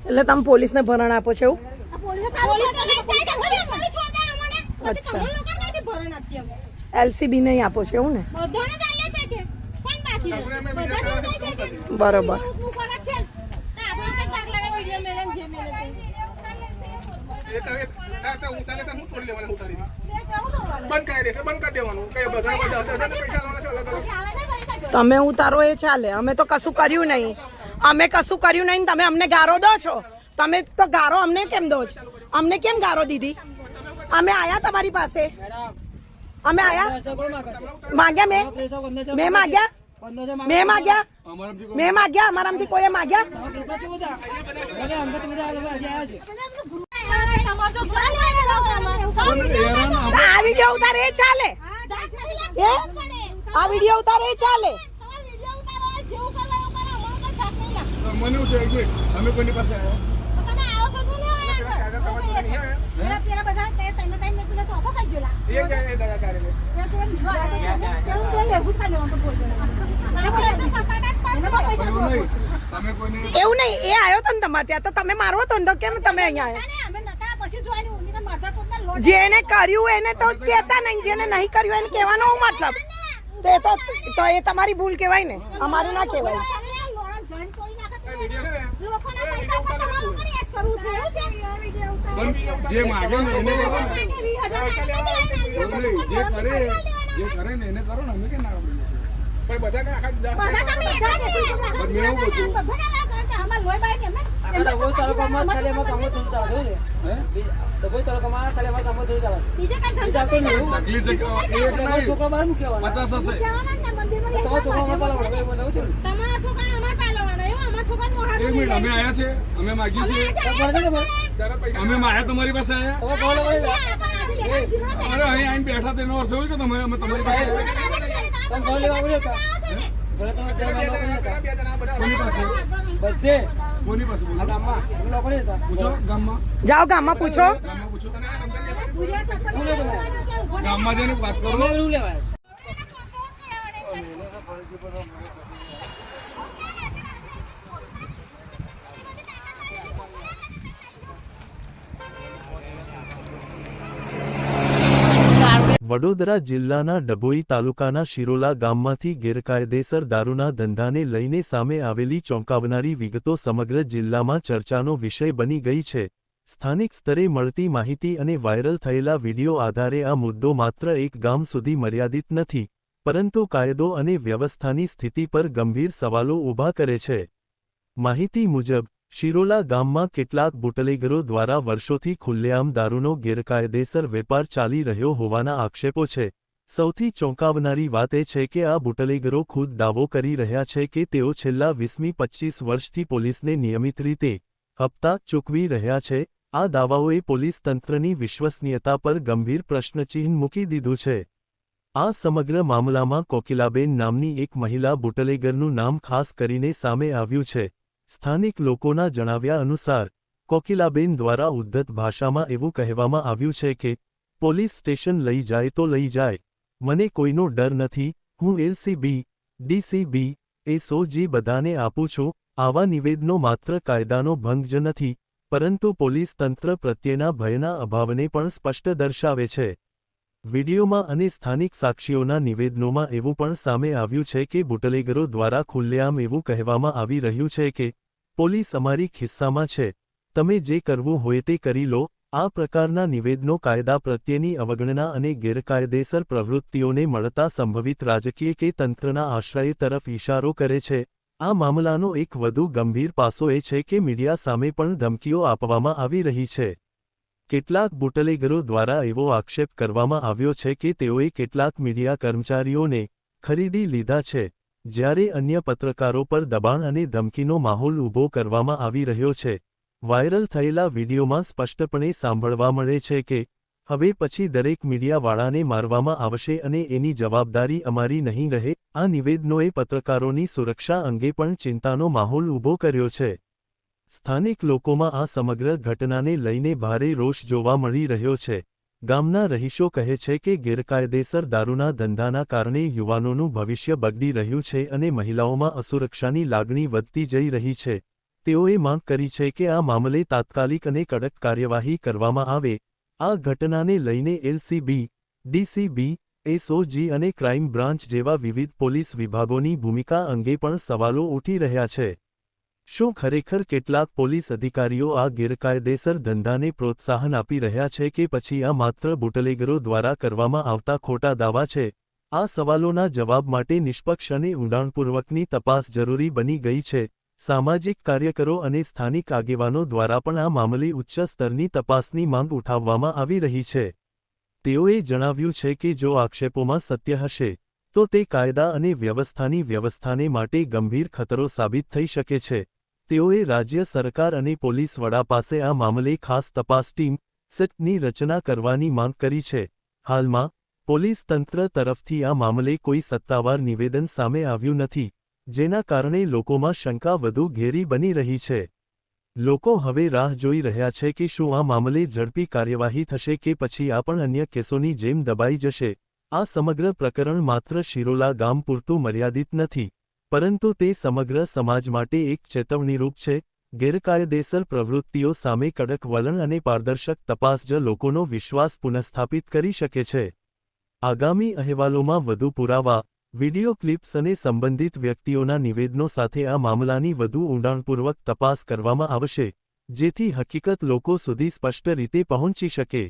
એટલે તમે પોલીસને ભરણ આપો છો એવું? એલસીબી નહીં આપો છો એવું ને? બરોબર. તમે ઉતારો એ ચાલે, અમે તો કશું કર્યું નહીં. અમે કશું કર્યું નહીં, તમે અમને ગારો દો છો. તમે તો ગારો અમને કેમ દો છો? અમને કેમ ગારો દીધી? અમે આયા તમારી પાસે, અમે આયા માગ્યા, મેં માગ્યા, મેં માગ્યા, મેં માગ્યા, અમારામાંથી કોઈએ માગ્યા? આ વિડીયો ઉતારે એ ચાલે? આ વિડીયો ઉતારે એ ચાલે? અમે કોની પાસે એવું નહીં, એ આવ્યો તો ને તમારે ત્યાં, તો તમે મારવો તો ને, કેમ તમે અહીંયા આવ્યા? જેને કર્યું એને તો કહેતા નહીં, જેને નહીં કર્યું એને કહેવાનો હું મતલબ? તો એ તમારી ભૂલ કહેવાય ને, અમારે ના કહેવાય. જે માગે ને એને કરો, જે કરે ને એને કરો ને. અમે કે ના અમે આયા છે, અમે માગી છે, અમે માયા તમારી પાસે આયા. અરે અહીં આવીને બેઠા તેનો અર્થ એવું કે તમે અમે તમારી પાસે જાઓ ગામમાં પૂછો, ગામમાં જઈને વાત કરો. વડોદરા જિલ્લાના ડભોઈ તાલુકાના શિરોલા ગામમાંથી ગેરકાયદેસર દારૂના ધંધાને લઈને સામે આવેલી ચોંકાવનારી વિગતો સમગ્ર જિલ્લામાં ચર્ચાનો વિષય બની ગઈ છે. સ્થાનિક સ્તરે મળતી માહિતી અને વાયરલ થયેલા વિડીયો આધારે આ મુદ્દો માત્ર એક ગામ સુધી મર્યાદિત નથી, પરંતુ કાયદો અને વ્યવસ્થાની સ્થિતિ પર ગંભીર સવાલો ઊભા કરે છે. માહિતી મુજબ શિરોલા ગામમાં કેટલાક બુટલેગરો દ્વારા વર્ષોથી ખુલ્લેઆમ દારૂનો ગેરકાયદેસર વેપાર ચાલી રહ્યો હોવાના આક્ષેપો છે. સૌથી ચોંકાવનારી વાત એ છે કે આ બુટલેગરો ખુદ દાવો કરી રહ્યા છે કે તેઓ છેલ્લા 20-25 વર્ષથી પોલીસને નિયમિત રીતે હપ્તા ચૂકવી રહ્યા છે. આ દાવાઓએ પોલીસ તંત્રની વિશ્વસનીયતા પર ગંભીર પ્રશ્નચિહ્ન મૂકી દીધું છે. આ સમગ્ર મામલામાં કોકિલાબેન નામની એક મહિલા બુટલેગરનું નામ ખાસ કરીને સામે આવ્યું છે. સ્થાનિક લોકોના જણાવ્યા અનુસાર કોકિલાબેન દ્વારા ઉદ્ધત ભાષામાં એવું કહેવામાં આવ્યું છે કે પોલીસ સ્ટેશન લઈ જાય તો લઈ જાય, મને કોઈનો ડર નથી, હું એલસીબી, ડીસીબી, એસઓજી બધાને આપું છું. આવા નિવેદનો માત્ર કાયદાનો ભંગ જ નથી, પરંતુ પોલીસ તંત્ર પ્રત્યેના ભયના અભાવને પણ સ્પષ્ટ દર્શાવે છે. વિડીયોમાં અને સ્થાનિક સાક્ષીઓના નિવેદનોમાં એવું પણ સામે આવ્યું છે કે બુટલેગરો દ્વારા ખુલ્લેઆમ એવું કહેવામાં આવી રહ્યું છે કે પોલીસ અમારી ખિસ્સામાં છે, તમે જે કરવું હોય તે કરી લો. આ પ્રકારના નિવેદનો કાયદા પ્રત્યેની અવગણના અને ગેરકાયદેસર પ્રવૃત્તિઓને મળતા સંભવિત રાજકીય કે તંત્રના આશ્રય તરફ ઇશારો કરે છે. આ મામલાનો એક વધુ ગંભીર પાસો એ છે કે મીડિયા સામે પણ ધમકીઓ આપવામાં આવી રહી છે. કેટલાક બુટલેગરો દ્વારા એવો આક્ષેપ કરવામાં આવ્યો છે કે તેઓએ કેટલાક મીડિયા કર્મચારીઓને ખરીદી લીધા છે, જ્યારે અન્ય પત્રકારો પર દબાણ અને ધમકીનો માહોલ ઊભો કરવામાં આવી રહ્યો છે. વાયરલ થયેલા વિડીયોમાં સ્પષ્ટપણે સાંભળવા મળે છે કે હવે પછી દરેક મીડિયાવાળાને મારવામાં આવશે અને એની જવાબદારી અમારી નહીં રહે. આ નિવેદનોએ પત્રકારોની સુરક્ષા અંગે પણ ચિંતાનો માહોલ ઊભો કર્યો છે. સ્થાનિક લોકોમાં આ સમગ્ર ઘટનાને લઈને ભારે રોષ જોવા મળી રહ્યો છે. ગામના રહીશો કહે છે કે ગેરકાયદેસર દારૂના ધંધાના કારણે યુવાનોનું ભવિષ્ય બગડી રહ્યું છે અને મહિલાઓમાં અસુરક્ષાની લાગણી વધતી જઈ રહી છે. તેઓએ માંગ કરી છે કે આ મામલે તાત્કાલિક અને કડક કાર્યવાહી કરવામાં આવે। આ ઘટનાને લઈને એલસીબી, ડીસીબી, એસઓજી અને ક્રાઇમ બ્રાન્ચ જેવા વિવિધ પોલીસ વિભાગોની ભૂમિકા અંગે પણ સવાલો ઉઠી રહ્યા છે। શું ખરેખર કેટલાક પોલીસ અધિકારીઓ આ ગેરકાયદેસર ધંધાને પ્રોત્સાહન આપી રહ્યા છે કે પછી આ માત્ર બુટલેગરો દ્વારા કરવામાં આવતા ખોટા દાવા છે? આ સવાલોના જવાબ માટે નિષ્પક્ષ અને ઊંડાણપૂર્વકની તપાસ જરૂરી બની ગઈ છે। સામાજિક કાર્યકરો અને સ્થાનિક આગેવાનો દ્વારા પણ આ મામલે ઉચ્ચ સ્તરની તપાસની માંગ ઉઠાવવામાં આવી રહી છે। તેઓએ જણાવ્યું છે કે જો આક્ષેપોમાં સત્ય હશે તો તે કાયદા અને વ્યવસ્થાને માટે ગંભીર ખતરો સાબિત થઈ શકે છે। તેઓએ રાજ્ય સરકાર અને પોલીસ વડા પાસે આ મામલે ખાસ તપાસ ટીમ સેટની રચના કરવાની માંગ કરી છે। હાલમાં પોલીસ તંત્ર તરફથી આ મામલે કોઈ સત્તાવાર નિવેદન સામે આવ્યું નથી, જેના કારણે લોકોમાં શંકા વધુ ઘેરી બની રહી છે। લોકો હવે રાહ જોઈ રહ્યા છે કે શું આ મામલે ઝડપી કાર્યવાહી થશે કે પછી આ પણ અન્ય કેસોની જેમ દબાઈ જશે। આ સમગ્ર પ્રકરણ માત્ર શિરોલા ગામ પૂરતું મર્યાદિત નથી, પરંતુ તે સમગ્ર સમાજ માટે એક ચેતવણીરૂપ છે। ગેરકાયદેસર પ્રવૃત્તિઓ સામે કડક વલણ અને પારદર્શક તપાસ જ લોકોનો વિશ્વાસ પુનઃસ્થાપિત કરી શકે છે। આગામી અહેવાલોમાં વધુ પુરાવા, વિડિયો ક્લિપ્સ અને સંબંધિત વ્યક્તિઓના નિવેદનો સાથે આ મામલાની વધુ ઊંડાણપૂર્વક તપાસ કરવામાં આવશે, જેથી હકીકત લોકો સુધી સ્પષ્ટ રીતે પહોંચી શકે।